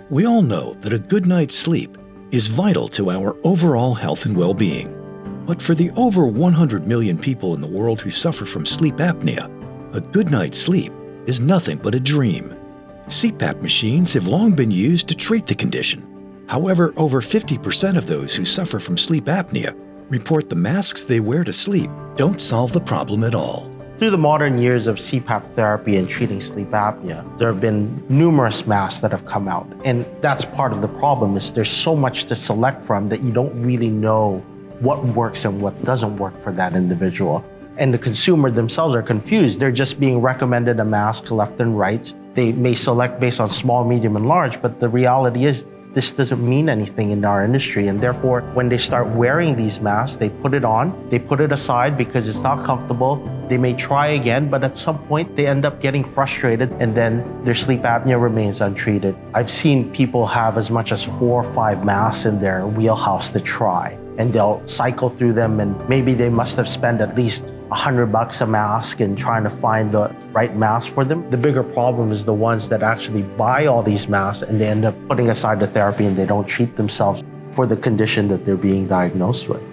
We all know that a good night's sleep is vital to our overall health and well-being. But for the over 100 million people in the world who suffer from sleep apnea, a good night's sleep is nothing but a dream. CPAP machines have long been used to treat the condition. However, over 50% of those who suffer from sleep apnea report the masks they wear to sleep don't solve the problem at all. Through the modern years of CPAP therapy and treating sleep apnea, there have been numerous masks that have come out. And that's part of the problem, is there's so much to select from that you don't really know what works and what doesn't work for that individual. And the consumer themselves are confused. They're just being recommended a mask left and right. They may select based on small, medium, and large, but the reality is this doesn't mean anything in our industry. And therefore, when they start wearing these masks, they put it on, they put it aside because it's not comfortable. They may try again, but at some point they end up getting frustrated and then their sleep apnea remains untreated. I've seen people have as much as 4 or 5 masks in their wheelhouse to try, and they'll cycle through them, and maybe they must have spent at least $100 a mask in trying to find the right mask for them. The bigger problem is the ones that actually buy all these masks and they end up putting aside the therapy and they don't treat themselves for the condition that they're being diagnosed with.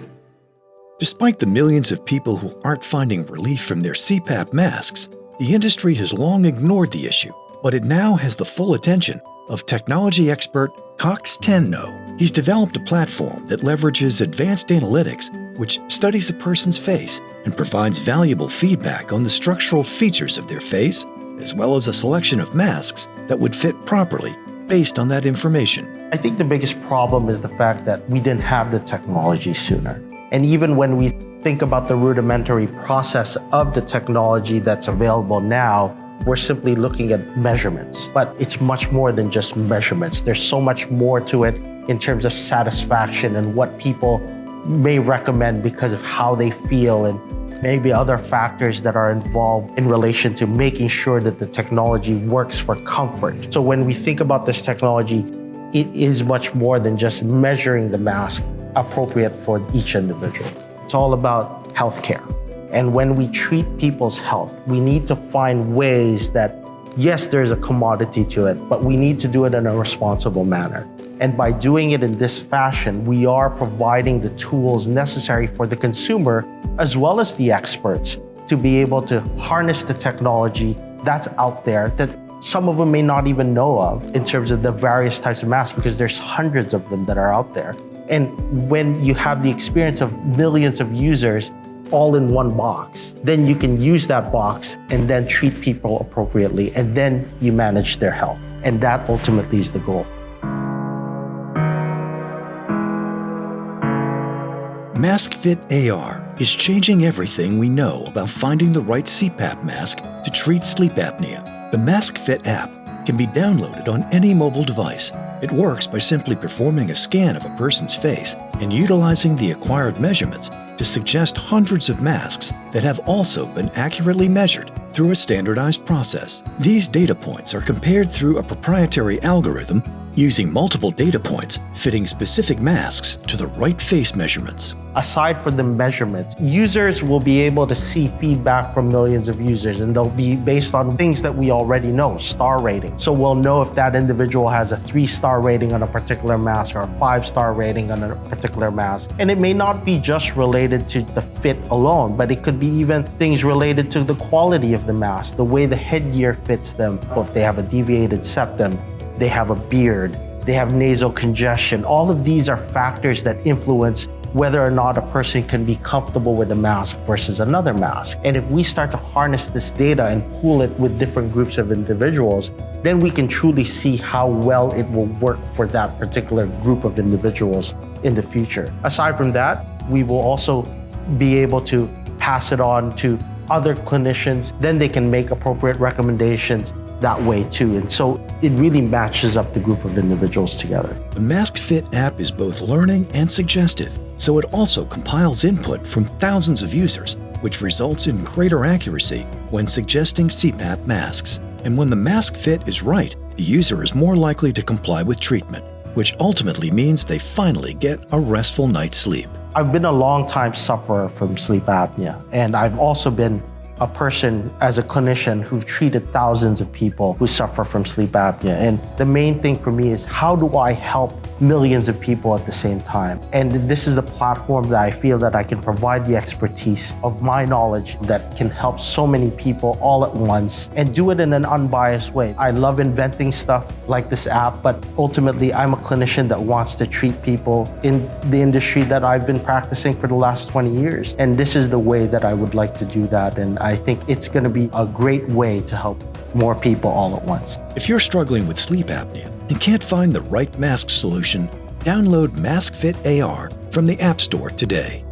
Despite the millions of people who aren't finding relief from their CPAP masks, the industry has long ignored the issue, but it now has the full attention of technology expert Cox Tenno. He's developed a platform that leverages advanced analytics which studies a person's face and provides valuable feedback on the structural features of their face, as well as a selection of masks that would fit properly based on that information. I think the biggest problem is the fact that we didn't have the technology sooner. And even when we think about the rudimentary process of the technology that's available now, we're simply looking at measurements. But it's much more than just measurements. There's so much more to it in terms of satisfaction and what people may recommend because of how they feel, and maybe other factors that are involved in relation to making sure that the technology works for comfort. So when we think about this technology, it is much more than just measuring the mask appropriate for each individual. It's all about healthcare. And when we treat people's health, we need to find ways that, yes, there's a commodity to it, but we need to do it in a responsible manner. And by doing it in this fashion, we are providing the tools necessary for the consumer, as well as the experts, to be able to harness the technology that's out there that some of them may not even know of in terms of the various types of masks, because there's hundreds of them that are out there. And when you have the experience of millions of users all in one box, then you can use that box and then treat people appropriately, and then you manage their health. And that ultimately is the goal. MaskFit AR is changing everything we know about finding the right CPAP mask to treat sleep apnea. The MaskFit app can be downloaded on any mobile device. It works by simply performing a scan of a person's face and utilizing the acquired measurements to suggest hundreds of masks that have also been accurately measured through a standardized process. These data points are compared through a proprietary algorithm using multiple data points fitting specific masks to the right face measurements. Aside from the measurements, users will be able to see feedback from millions of users, and they'll be based on things that we already know, star rating. So we'll know if that individual has a 3-star rating on a particular mask or a 5-star rating on a particular mask. And it may not be just related to the fit alone, but it could be even things related to the quality of the mask, the way the headgear fits them. If they have a deviated septum, they have a beard, they have nasal congestion. All of these are factors that influence whether or not a person can be comfortable with a mask versus another mask. And if we start to harness this data and pool it with different groups of individuals, then we can truly see how well it will work for that particular group of individuals in the future. Aside from that, we will also be able to pass it on to other clinicians. Then they can make appropriate recommendations that way too. And so it really matches up the group of individuals together. The MaskFit app is both learning and suggestive, so it also compiles input from thousands of users, which results in greater accuracy when suggesting CPAP masks. And when the mask fit is right, the user is more likely to comply with treatment, which ultimately means they finally get a restful night's sleep. I've been a long time sufferer from sleep apnea, and I've also been a person, as a clinician who've treated thousands of people who suffer from sleep apnea. And the main thing for me is, how do I help millions of people at the same time? And this is the platform that I feel that I can provide the expertise of my knowledge that can help so many people all at once and do it in an unbiased way. I love inventing stuff like this app, but ultimately I'm a clinician that wants to treat people in the industry that I've been practicing for the last 20 years. And this is the way that I would like to do that. And I think it's going to be a great way to help more people all at once. If you're struggling with sleep apnea and can't find the right mask solution, download MaskFit AR from the App Store today.